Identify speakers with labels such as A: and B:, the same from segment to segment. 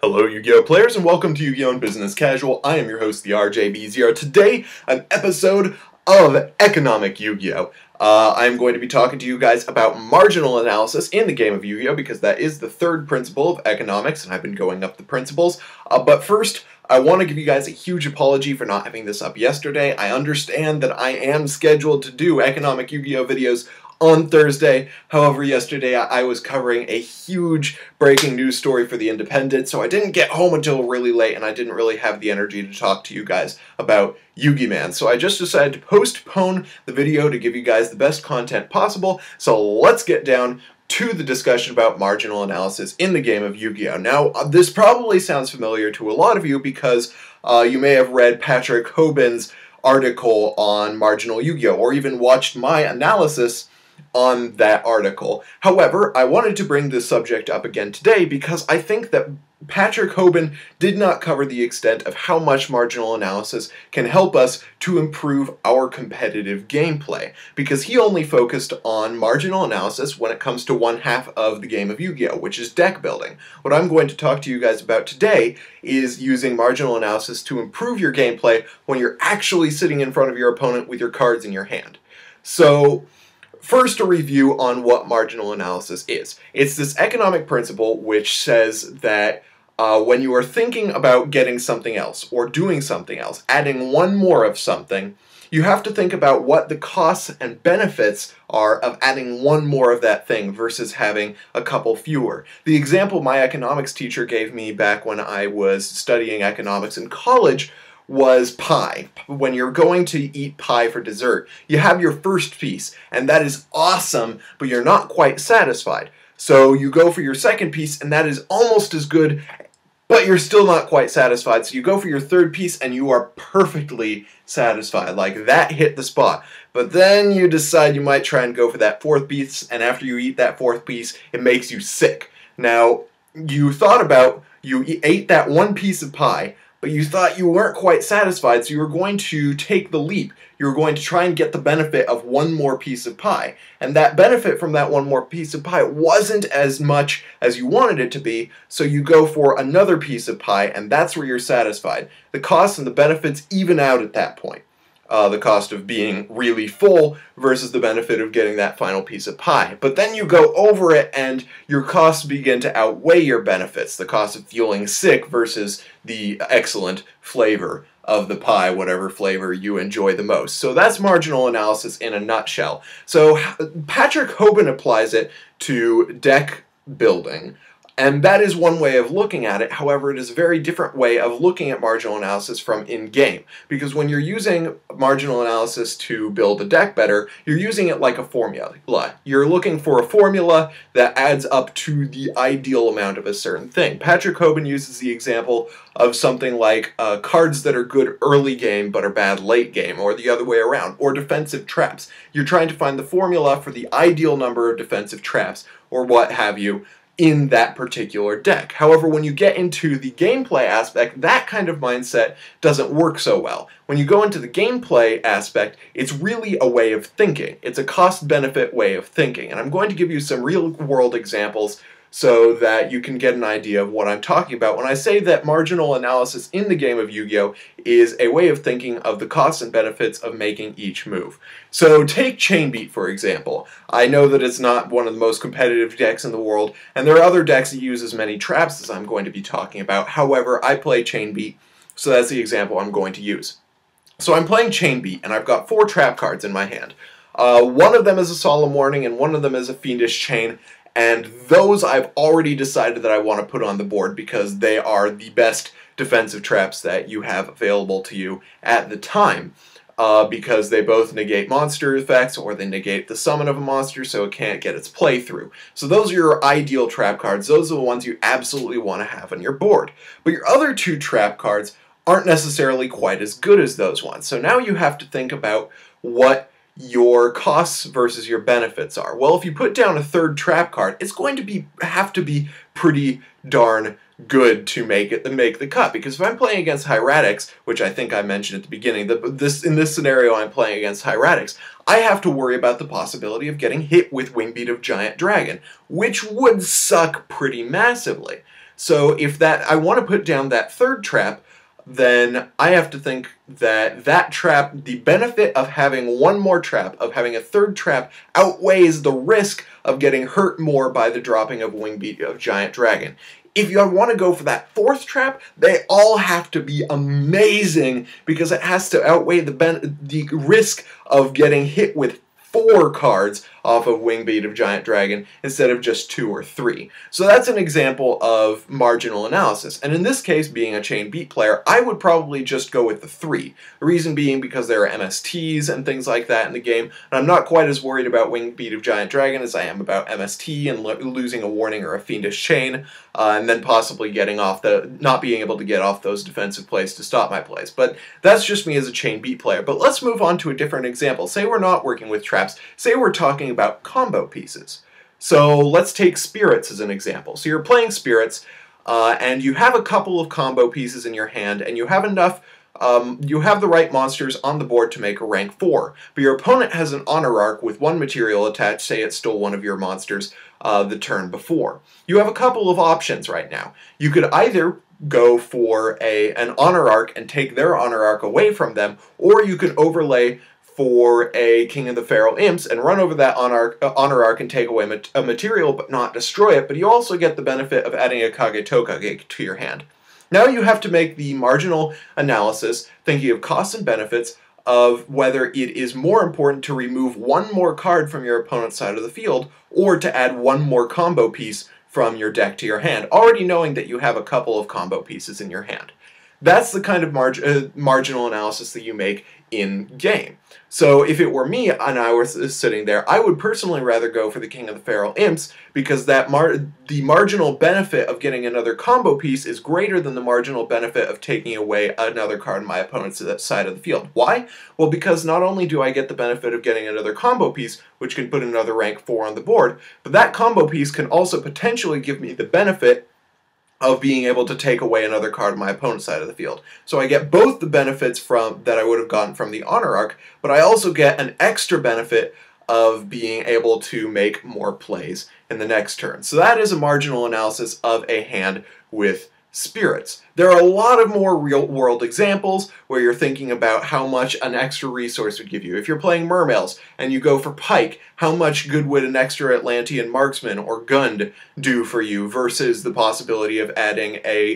A: Hello Yu-Gi-Oh players and welcome to Yu-Gi-Oh! Business Casual. I am your host, the RJB0. Today, an episode of Economic Yu-Gi-Oh! I'm going to be talking to you guys about marginal analysis in the game of Yu-Gi-Oh! Because that is the third principle of economics, and I've been going up the principles. But first, I want to give you guys a huge apology for not having this up yesterday. I understand that I am scheduled to do Economic Yu-Gi-Oh! Videos on Thursday. However, yesterday I was covering a huge breaking news story for The Independent, so I didn't get home until really late, and I didn't really have the energy to talk to you guys about Yu-Gi Man. So I just decided to postpone the video to give you guys the best content possible. So let's get down to the discussion about marginal analysis in the game of Yu-Gi-Oh! Now, this probably sounds familiar to a lot of you because you may have read Patrick Hoban's article on marginal Yu-Gi-Oh! Or even watched my analysis on that article. However, I wanted to bring this subject up again today because I think that Patrick Hoban did not cover the extent of how much marginal analysis can help us to improve our competitive gameplay, because he only focused on marginal analysis when it comes to one half of the game of Yu-Gi-Oh!, which is deck building. What I'm going to talk to you guys about today is using marginal analysis to improve your gameplay when you're actually sitting in front of your opponent with your cards in your hand. So, first, a review on what marginal analysis is. It's this economic principle which says that when you are thinking about getting something else or doing something else, adding one more of something, you have to think about what the costs and benefits are of adding one more of that thing versus having a couple fewer. The example my economics teacher gave me back when I was studying economics in college was pie. When you're going to eat pie for dessert, you have your first piece, and that is awesome, but you're not quite satisfied. So you go for your second piece, and that is almost as good, but you're still not quite satisfied. So you go for your third piece, and you are perfectly satisfied. Like, that hit the spot. But then you decide you might try and go for that fourth piece, and after you eat that fourth piece, it makes you sick. Now, you ate that one piece of pie, but you thought you weren't quite satisfied, so you were going to take the leap. You were going to try and get the benefit of one more piece of pie. And that benefit from that one more piece of pie wasn't as much as you wanted it to be, so you go for another piece of pie, and that's where you're satisfied. The costs and the benefits even out at that point. The cost of being really full versus the benefit of getting that final piece of pie. But then you go over it and your costs begin to outweigh your benefits. The cost of feeling sick versus the excellent flavor of the pie, whatever flavor you enjoy the most. So that's marginal analysis in a nutshell. So Patrick Hoban applies it to deck building. And that is one way of looking at it. However, it is a very different way of looking at marginal analysis from in-game. Because when you're using marginal analysis to build a deck better, you're using it like a formula. You're looking for a formula that adds up to the ideal amount of a certain thing. Patrick Hoban uses the example of something like cards that are good early game but are bad late game, or the other way around, or defensive traps. You're trying to find the formula for the ideal number of defensive traps, or what have you, in that particular deck. However, when you get into the gameplay aspect, that kind of mindset doesn't work so well. When you go into the gameplay aspect, it's really a way of thinking. It's a cost-benefit way of thinking. And I'm going to give you some real-world examples so that you can get an idea of what I'm talking about when I say that marginal analysis in the game of Yu-Gi-Oh! Is a way of thinking of the costs and benefits of making each move. So take Chain Beat, for example. I know that it's not one of the most competitive decks in the world, and there are other decks that use as many traps as I'm going to be talking about. However, I play Chain Beat, so that's the example I'm going to use. So I'm playing Chain Beat, and I've got 4 trap cards in my hand. One of them is a Solemn Warning, and one of them is a Fiendish Chain. And those I've already decided that I want to put on the board because they are the best defensive traps that you have available to you at the time. Because they both negate monster effects, or they negate the summon of a monster so it can't get its playthrough. So those are your ideal trap cards. Those are the ones you absolutely want to have on your board. But your other 2 trap cards aren't necessarily quite as good as those ones. So now you have to think about what your costs versus your benefits are. Well, if you put down a 3rd trap card, it's going to have to be pretty darn good to make the cut. Because if I'm playing against Hieratics, which I think I mentioned at the beginning, in this scenario I'm playing against Hieratics, I have to worry about the possibility of getting hit with Wingbeat of Giant Dragon, which would suck pretty massively. So if I want to put down that third trap, then I have to think that that trap, the benefit of having one more trap, of having a third trap, outweighs the risk of getting hurt more by the dropping of Wingbeat of Giant Dragon. If you want to go for that fourth trap, they all have to be amazing because it has to outweigh the risk of getting hit with 4 cards off of Wingbeat of Giant Dragon instead of just 2 or 3. So that's an example of marginal analysis. And in this case, being a chain beat player, I would probably just go with the 3. The reason being because there are MSTs and things like that in the game, and I'm not quite as worried about Wingbeat of Giant Dragon as I am about MST and losing a warning or a Fiendish Chain, and then possibly not being able to get off those defensive plays to stop my plays. But that's just me as a chain beat player. But let's move on to a different example. Say we're not working with traps. Say we're talking about combo pieces. So let's take Spirits as an example. So you're playing Spirits, and you have a couple of combo pieces in your hand, and you have enough, you have the right monsters on the board to make a rank 4. But your opponent has an Honor Arc with 1 material attached, say it stole one of your monsters the turn before. You have a couple of options right now. You could either go for an Honor Arc and take their Honor Arc away from them, or you could overlay for a King of the Feral Imps and run over that Honor Arc and take away a material but not destroy it, but you also get the benefit of adding a Kage Tokage to your hand. Now you have to make the marginal analysis, thinking of costs and benefits, of whether it is more important to remove 1 more card from your opponent's side of the field or to add 1 more combo piece from your deck to your hand, already knowing that you have a couple of combo pieces in your hand. That's the kind of marginal analysis that you make in-game. So if it were me and I was sitting there, I would personally rather go for the King of the Feral Imps because the marginal benefit of getting another combo piece is greater than the marginal benefit of taking away another card on my opponent's side of the field. Why? Well, because not only do I get the benefit of getting another combo piece, which can put another rank 4 on the board, but that combo piece can also potentially give me the benefit of being able to take away another card on my opponent's side of the field. So I get both the benefits that I would have gotten from the Honor Arc, but I also get an extra benefit of being able to make more plays in the next turn. So that is a marginal analysis of a hand with Spirits. There are a lot of more real-world examples where you're thinking about how much an extra resource would give you. If you're playing Mermails and you go for Pike, how much good would an extra Atlantean Marksman or Gund do for you versus the possibility of adding a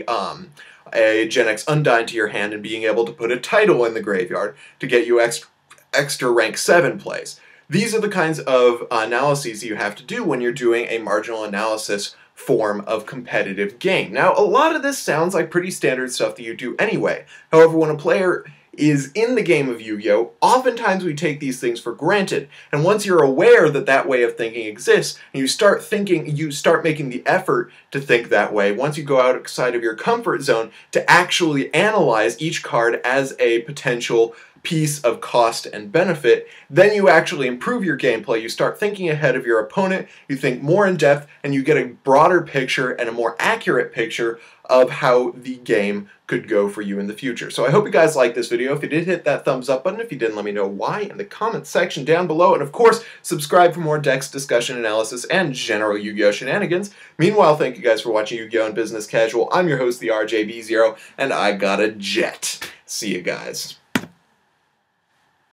A: Gen X Undyne to your hand and being able to put a title in the graveyard to get you extra rank 7 plays. These are the kinds of analyses you have to do when you're doing a marginal analysis form of competitive game. Now, a lot of this sounds like pretty standard stuff that you do anyway. However, when a player is in the game of Yu-Gi-Oh, oftentimes we take these things for granted. And once you're aware that that way of thinking exists, and you start making the effort to think that way, once you go outside of your comfort zone to actually analyze each card as a potential piece of cost and benefit, then you actually improve your gameplay. You start thinking ahead of your opponent, you think more in depth, and you get a broader picture and a more accurate picture of how the game could go for you in the future. So I hope you guys liked this video. If you did, hit that thumbs up button. If you didn't, let me know why in the comments section down below. And of course, subscribe for more decks, discussion, analysis, and general Yu-Gi-Oh shenanigans. Meanwhile, thank you guys for watching Yu-Gi-Oh! And Business Casual. I'm your host, the RJB0, and I got a jet. See you guys.